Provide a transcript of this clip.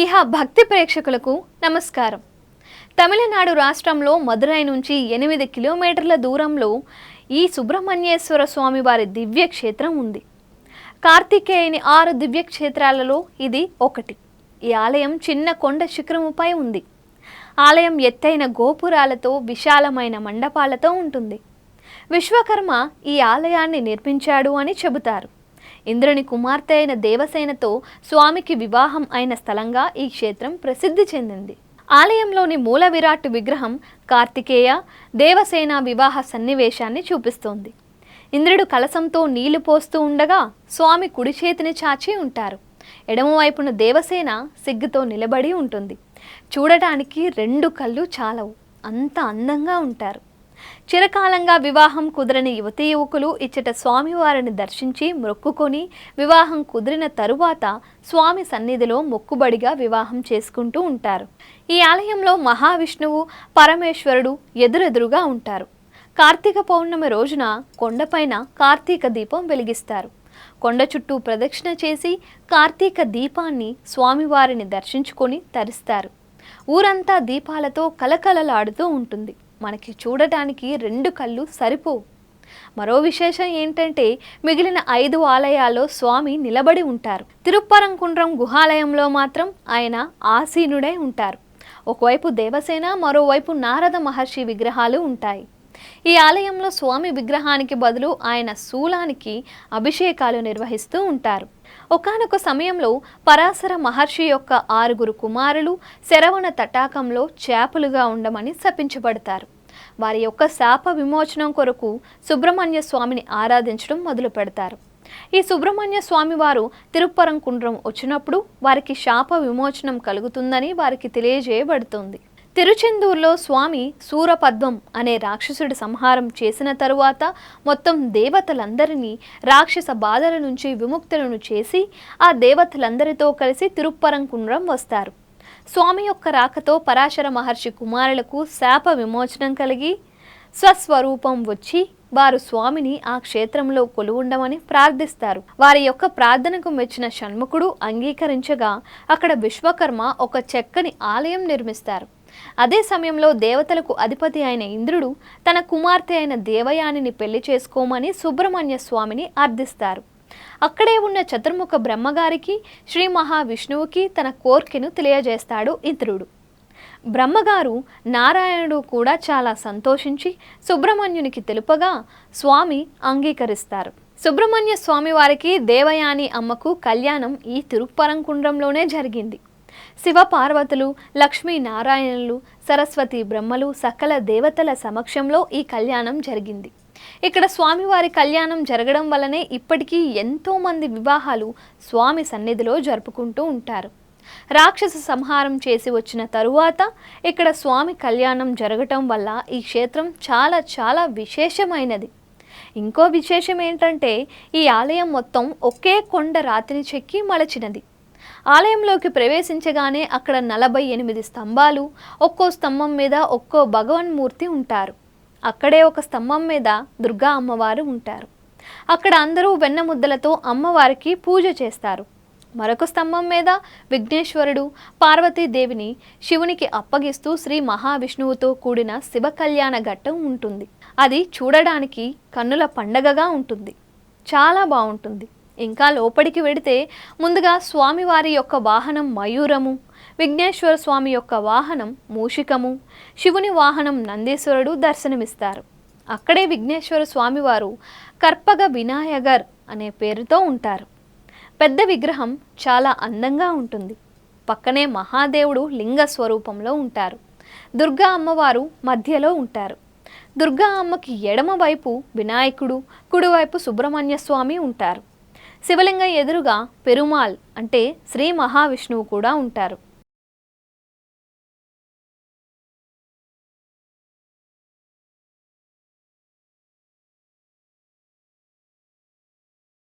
ఈహ భక్తి ప్రేక్షకులకు నమస్కారం. తమిళనాడు రాష్ట్రంలో మదురై నుంచి 8 కిలోమీటర్ల దూరంలో ఈ సుబ్రహ్మణ్యేశ్వర స్వామి వారి దివ్య క్షేత్రం ఉంది. కార్తికేయుని 6 దివ్య క్షేత్రాలలో ఇది ఒకటి. ఈ ఆలయం చిన్న కొండ శిఖరముపై ఉంది. ఆలయం ఎత్తైన గోపురాలతో విశాలమైన మండపాలతో ఉంటుంది. విశ్వకర్మ ఈ ఆలయాన్ని నిర్మించాడు అని చెబుతారు. ఇంద్రుని కుమార్తె అయిన దేవసేనతో స్వామికి వివాహం అయిన స్థలంగా ఈ క్షేత్రం ప్రసిద్ధి చెందింది. ఆలయంలోని మూల విరాట్ విగ్రహం కార్తికేయ దేవసేన వివాహ సన్నివేశాన్ని చూపిస్తోంది. ఇంద్రుడు కలశంతో నీళ్లు పోస్తూ ఉండగా స్వామి కుడి చేతిని చాచి ఉంటారు. ఎడమవైపున దేవసేన సిగ్గుతో నిలబడి ఉంటుంది. చూడటానికి 2 కళ్ళు చాలవు, అంత అందంగా ఉంటారు. చిరకాలంగా వివాహం కుదరని యువతీ యువకులు ఇచ్చట స్వామివారిని దర్శించి మొక్కుకొని వివాహం కుదిరిన తరువాత స్వామి సన్నిధిలో మొక్కుబడిగా వివాహం చేసుకుంటూ ఉంటారు. ఈ ఆలయంలో మహావిష్ణువు పరమేశ్వరుడు ఎదురెదురుగా ఉంటారు. కార్తీక పౌర్ణమి రోజున కొండపైన కార్తీక దీపం వెలిగిస్తారు. కొండ చుట్టూ ప్రదక్షిణ చేసి కార్తీక దీపాన్ని స్వామివారిని దర్శించుకొని తరిస్తారు. ఊరంతా దీపాలతో కలకలలాడుతూ ఉంటుంది. మనకి చూడటానికి 2 కళ్ళు సరిపోవు. మరో విశేషం ఏంటంటే మిగిలిన 5 ఆలయాల్లో స్వామి నిలబడి ఉంటారు. తిరుప్పరంకుండ్రం గుహాలయంలో మాత్రం ఆయన ఆసీనుడై ఉంటారు. ఒకవైపు దేవసేన, మరోవైపు నారద మహర్షి విగ్రహాలు ఉంటాయి. ఈ ఆలయంలో స్వామి విగ్రహానికి బదులు ఆయన శూలానికి అభిషేకాలు నిర్వహిస్తూ ఉంటారు. ఒకానొక సమయంలో పరాశర మహర్షి యొక్క 6 కుమారులు శరవణ తటాకంలో చేపలుగా ఉండమని శపించబడతారు. వారి యొక్క శాప విమోచనం కొరకు సుబ్రహ్మణ్య స్వామిని ఆరాధించడం మొదలు పెడతారు. ఈ సుబ్రహ్మణ్య స్వామి వారు తిరుప్పరంకుండ్రం వచ్చినప్పుడు వారికి శాప విమోచనం కలుగుతుందని వారికి తెలియజేయబడుతుంది. తిరుచెందూరులో స్వామి సూరపద్మం అనే రాక్షసుడి సంహారం చేసిన తరువాత మొత్తం దేవతలందరినీ రాక్షస బాధల నుంచి విముక్తులను చేసి ఆ దేవతలందరితో కలిసి తిరుప్పరంకుండ్రం వస్తారు. స్వామి యొక్క రాకతో పరాశర మహర్షి కుమారులకు శాప విమోచనం కలిగి స్వస్వరూపం వచ్చి వారు స్వామిని ఆ క్షేత్రంలో కొలువుండమని ప్రార్థిస్తారు. వారి యొక్క ప్రార్థనకు మెచ్చిన షణ్ముఖుడు అంగీకరించగా అక్కడ విశ్వకర్మ ఒక చెక్కని ఆలయం నిర్మిస్తారు. అదే సమయంలో దేవతలకు అధిపతి అయిన ఇంద్రుడు తన కుమార్తె అయిన దేవయానిని పెళ్లి చేసుకోమని సుబ్రహ్మణ్య స్వామిని అర్థిస్తారు. అక్కడే ఉన్న చతుర్ముఖ బ్రహ్మగారికి శ్రీ మహావిష్ణువుకి తన కోర్కెను తెలియజేస్తాడు ఇంద్రుడు. బ్రహ్మగారు నారాయణుడు కూడా చాలా సంతోషించి సుబ్రహ్మణ్యునికి తెలుపగా స్వామి అంగీకరిస్తారు. సుబ్రహ్మణ్య స్వామి వారికి దేవయాని అమ్మకు కళ్యాణం ఈ తిరుప్పరంకుండ్రంలోనే జరిగింది. శివ పార్వతులు, లక్ష్మీ నారాయణులు, సరస్వతి బ్రహ్మలు, సకల దేవతల సమక్షంలో ఈ కళ్యాణం జరిగింది. ఇక్కడ స్వామివారి కళ్యాణం జరగడం వల్లనే ఇప్పటికీ ఎంతోమంది వివాహాలు స్వామి సన్నిధిలో జరుపుకుంటూ ఉంటారు. రాక్షస సంహారం చేసి వచ్చిన తరువాత ఇక్కడ స్వామి కళ్యాణం జరగటం వల్ల ఈ క్షేత్రం చాలా చాలా విశేషమైనది. ఇంకో విశేషం ఏంటంటే ఈ ఆలయం మొత్తం ఒకే కొండ రాతిని చెక్కి మలచినది. ఆలయంలోకి ప్రవేశించగానే అక్కడ 48 స్తంభాలు, ఒక్కో స్తంభం మీద ఒక్కో భగవన్మూర్తి ఉంటారు. అక్కడే ఒక స్తంభం మీద దుర్గా అమ్మవారు ఉంటారు. అక్కడ అందరూ వెన్న ముద్దలతో అమ్మవారికి పూజ చేస్తారు. మరొక స్తంభం మీద విఘ్నేశ్వరుడు, పార్వతీదేవిని శివునికి అప్పగిస్తూ శ్రీ మహావిష్ణువుతో కూడిన శివ కళ్యాణ ఘట్టం ఉంటుంది. అది చూడడానికి కన్నుల పండగగా ఉంటుంది. చాలా బాగుంటుంది. ఇంకా లోపలికి వెడితే ముందుగా స్వామివారి యొక్క వాహనం మయూరము, విఘ్నేశ్వర స్వామి యొక్క వాహనం మూషికము, శివుని వాహనం నందీశ్వరుడు దర్శనమిస్తారు. అక్కడే విఘ్నేశ్వర స్వామివారు కర్పగ వినాయగర్ అనే పేరుతో ఉంటారు. పెద్ద విగ్రహం చాలా అందంగా ఉంటుంది. పక్కనే మహాదేవుడు లింగ స్వరూపంలో ఉంటారు. దుర్గా అమ్మవారు మధ్యలో ఉంటారు. దుర్గా అమ్మకి ఎడమ వైపు వినాయకుడు, కుడివైపు సుబ్రహ్మణ్య స్వామి ఉంటారు. శివలింగం ఎదురుగా పెరుమాల్ అంటే శ్రీ మహావిష్ణువు కూడా ఉంటారు.